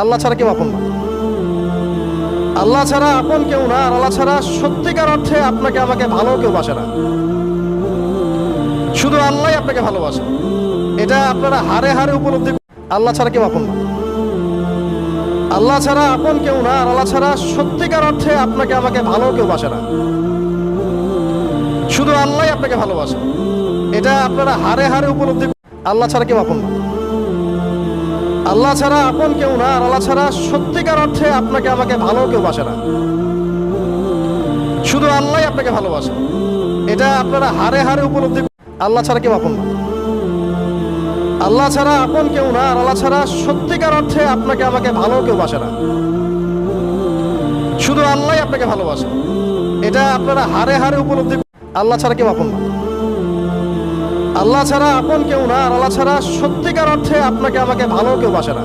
আল্লাহ ছাড়া কেউ আপন না। আল্লাহ ছাড়া আপন কেউ না, আর আল্লাহ ছাড়া সত্যিকার অর্থে আপনাকে আমাকে ভালো কেউ বাসে না। শুধু আল্লাহই আপনাকে ভালোবাসে, এটা আপনারা হারে হারে উপলব্ধি। আল্লাহ ছাড়া কেউ আপন না। আল্লাহ ছাড়া আপন কেউ না, আর আল্লাহ ছাড়া সত্যিকার অর্থে আপনাকে আমাকে ভালো কেউ বাসে না। শুধু আল্লাহই আপনাকে ভালোবাসে, এটা আপনারা হারে হারে উপলব্ধি। আল্লাহ ছাড়া কেউ আপন না। আল্লাহ ছাড়া আপন কেউ না, আর আল্লাহ ছাড়া সত্যিকার অর্থে আপনাকে আমাকে ভালো কেউ বাসে না। শুধু আল্লাহই আপনাকে ভালোবাসে, এটা আপনারা হারে হারে উপলব্ধি। আল্লাহ ছাড়া কেউ আপন না। আল্লাহ ছাড়া আপন কেউ না, আর আল্লাহ ছাড়া সত্যিকার অর্থে আপনাকে আমাকে ভালো কেউ বাসে না। শুধু আল্লাহই আপনাকে ভালোবাসে, এটা আপনারা হারে হারে উপলব্ধি। আল্লাহ ছাড়া কেউ আপন না। আল্লাহ ছাড়া আপন কেউ না, আর আল্লাহ ছাড়া সত্যিকার অর্থে আপনাকে আমাকে ভালো কেউ বাসে না।